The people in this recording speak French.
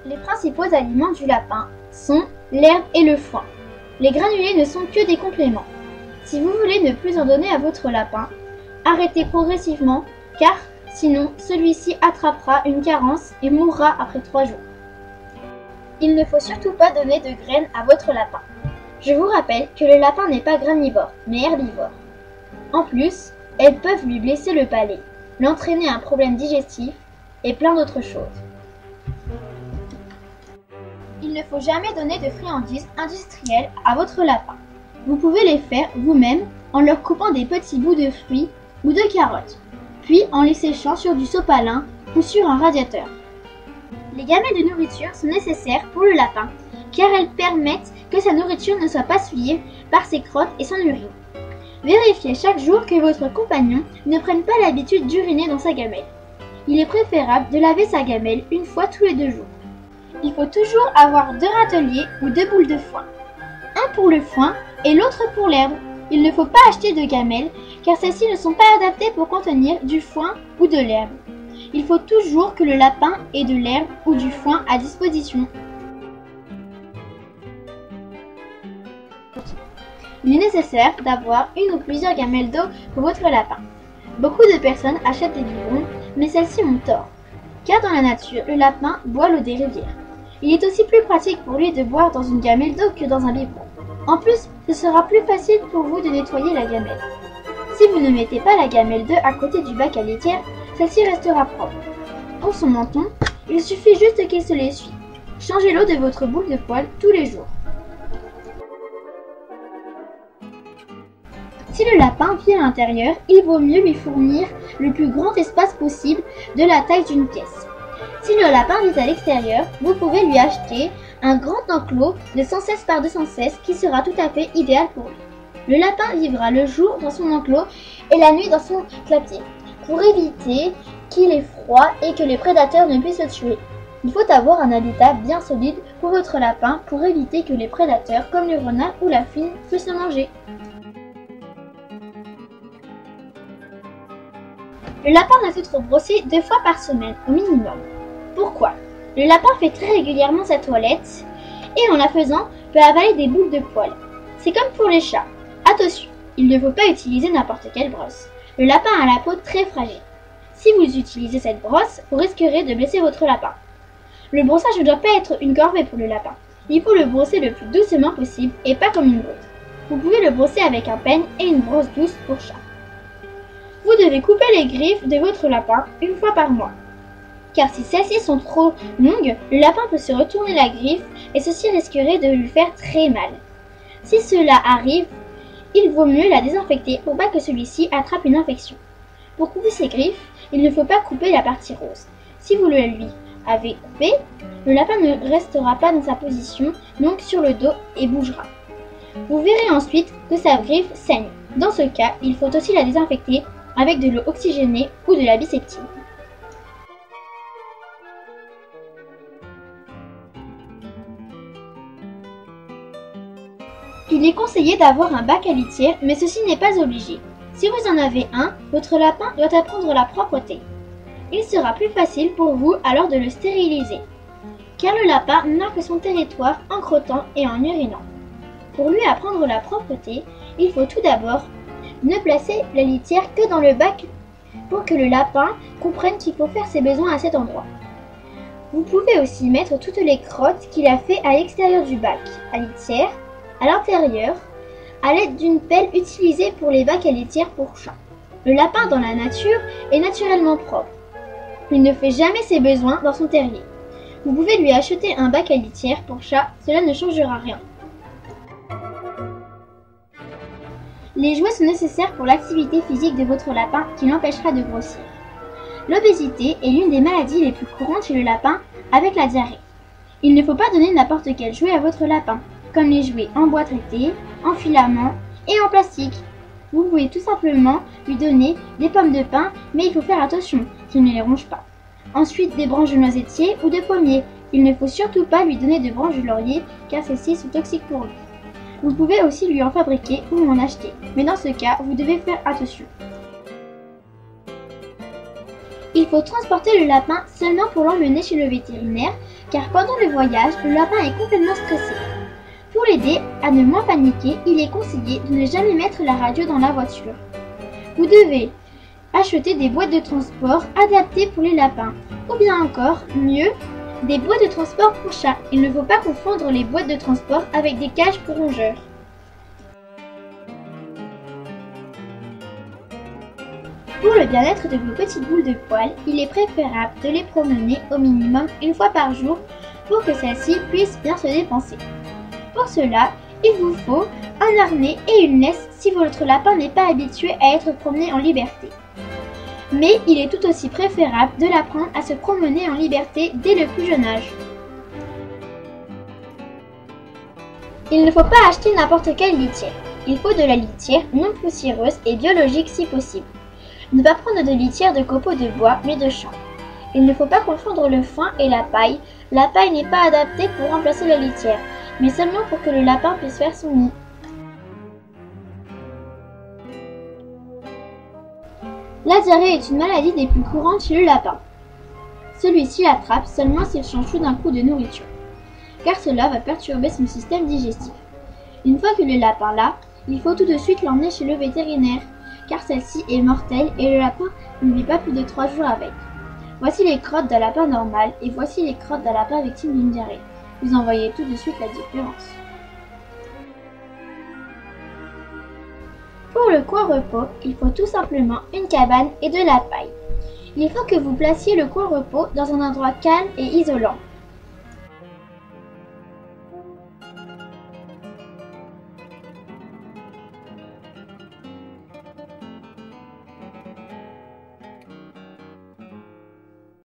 Les principaux aliments du lapin sont l'herbe et le foin. Les granulés ne sont que des compléments. Si vous voulez ne plus en donner à votre lapin, arrêtez progressivement car sinon celui-ci attrapera une carence et mourra après 3 jours. Il ne faut surtout pas donner de graines à votre lapin. Je vous rappelle que le lapin n'est pas granivore, mais herbivore. En plus, elles peuvent lui blesser le palais, l'entraîner à un problème digestif et plein d'autres choses. Il ne faut jamais donner de friandises industrielles à votre lapin. Vous pouvez les faire vous-même en leur coupant des petits bouts de fruits ou de carottes, puis en les séchant sur du sopalin ou sur un radiateur. Les gamelles de nourriture sont nécessaires pour le lapin car elles permettent que sa nourriture ne soit pas souillée par ses crottes et son urine. Vérifiez chaque jour que votre compagnon ne prenne pas l'habitude d'uriner dans sa gamelle. Il est préférable de laver sa gamelle une fois tous les 2 jours. Il faut toujours avoir 2 râteliers ou 2 boules de foin. Un pour le foin et l'autre pour l'herbe. Il ne faut pas acheter de gamelles car celles-ci ne sont pas adaptées pour contenir du foin ou de l'herbe. Il faut toujours que le lapin ait de l'herbe ou du foin à disposition. Il est nécessaire d'avoir une ou plusieurs gamelles d'eau pour votre lapin. Beaucoup de personnes achètent des biberons, mais celles-ci ont tort. Car dans la nature, le lapin boit l'eau des rivières. Il est aussi plus pratique pour lui de boire dans une gamelle d'eau que dans un biberon. En plus, ce sera plus facile pour vous de nettoyer la gamelle. Si vous ne mettez pas la gamelle d'eau à côté du bac à litière, celle-ci restera propre. Pour son menton, il suffit juste qu'il se l'essuie. Changez l'eau de votre boule de poil tous les jours. Si le lapin vit à l'intérieur, il vaut mieux lui fournir le plus grand espace possible de la taille d'une pièce. Si le lapin vit à l'extérieur, vous pouvez lui acheter un grand enclos de 116 par 216 qui sera tout à fait idéal pour lui. Le lapin vivra le jour dans son enclos et la nuit dans son clapier, pour éviter qu'il ait froid et que les prédateurs ne puissent le tuer. Il faut avoir un habitat bien solide pour votre lapin pour éviter que les prédateurs comme le renard ou la fine puissent le manger. Le lapin doit être brossé 2 fois par semaine au minimum. Pourquoi? Le lapin fait très régulièrement sa toilette et en la faisant peut avaler des boules de poils. C'est comme pour les chats. Attention, il ne faut pas utiliser n'importe quelle brosse. Le lapin a la peau très fragile. Si vous utilisez cette brosse, vous risquerez de blesser votre lapin. Le brossage ne doit pas être une corvée pour le lapin. Il faut le brosser le plus doucement possible et pas comme une brute. Vous pouvez le brosser avec un peigne et une brosse douce pour chat. Vous devez couper les griffes de votre lapin une fois par mois. Car si celles-ci sont trop longues, le lapin peut se retourner la griffe et ceci risquerait de lui faire très mal. Si cela arrive, il vaut mieux la désinfecter pour pas que celui-ci attrape une infection. Pour couper ses griffes, il ne faut pas couper la partie rose. Si vous le lui avez coupé, le lapin ne restera pas dans sa position, donc sur le dos et bougera. Vous verrez ensuite que sa griffe saigne. Dans ce cas, il faut aussi la désinfecter avec de l'eau oxygénée ou de la biseptine. Il est conseillé d'avoir un bac à litière, mais ceci n'est pas obligé. Si vous en avez un, votre lapin doit apprendre la propreté. Il sera plus facile pour vous alors de le stériliser, car le lapin marque son territoire en crottant et en urinant. Pour lui apprendre la propreté, il faut tout d'abord ne placer la litière que dans le bac pour que le lapin comprenne qu'il faut faire ses besoins à cet endroit. Vous pouvez aussi mettre toutes les crottes qu'il a fait à l'extérieur du bac à litière, à l'intérieur, à l'aide d'une pelle utilisée pour les bacs à litière pour chat. Le lapin dans la nature est naturellement propre. Il ne fait jamais ses besoins dans son terrier. Vous pouvez lui acheter un bac à litière pour chat, cela ne changera rien. Les jouets sont nécessaires pour l'activité physique de votre lapin qui l'empêchera de grossir. L'obésité est l'une des maladies les plus courantes chez le lapin avec la diarrhée. Il ne faut pas donner n'importe quel jouet à votre lapin, comme les jouets en bois traité, en filament et en plastique. Vous pouvez tout simplement lui donner des pommes de pin, mais il faut faire attention qu'il ne les ronge pas. Ensuite, des branches de noisetier ou de pommier. Il ne faut surtout pas lui donner de branches de laurier car celles-ci sont toxiques pour lui. Vous pouvez aussi lui en fabriquer ou en acheter, mais dans ce cas, vous devez faire attention. Il faut transporter le lapin seulement pour l'emmener chez le vétérinaire, car pendant le voyage, le lapin est complètement stressé. Pour l'aider à ne moins paniquer, il est conseillé de ne jamais mettre la radio dans la voiture. Vous devez acheter des boîtes de transport adaptées pour les lapins, ou bien encore, mieux, des boîtes de transport pour chats. Il ne faut pas confondre les boîtes de transport avec des cages pour rongeurs. Pour le bien-être de vos petites boules de poils, il est préférable de les promener au minimum une fois par jour pour que celles-ci puissent bien se dépenser. Pour cela, il vous faut un harnais et une laisse si votre lapin n'est pas habitué à être promené en liberté. Mais il est tout aussi préférable de l'apprendre à se promener en liberté dès le plus jeune âge. Il ne faut pas acheter n'importe quelle litière. Il faut de la litière non poussiéreuse et biologique si possible. Ne pas prendre de litière de copeaux de bois, mais de champ. Il ne faut pas confondre le foin et la paille. La paille n'est pas adaptée pour remplacer la litière, mais seulement pour que le lapin puisse faire son nid. La diarrhée est une maladie des plus courantes chez le lapin. Celui-ci l'attrape seulement s'il change tout d'un coup de nourriture, car cela va perturber son système digestif. Une fois que le lapin l'a, il faut tout de suite l'emmener chez le vétérinaire, car celle-ci est mortelle et le lapin ne vit pas plus de 3 jours avec. Voici les crottes d'un lapin normal et voici les crottes d'un lapin victime d'une diarrhée. Vous en voyez tout de suite la différence. Pour le coin repos, il faut tout simplement une cabane et de la paille. Il faut que vous placiez le coin repos dans un endroit calme et isolant,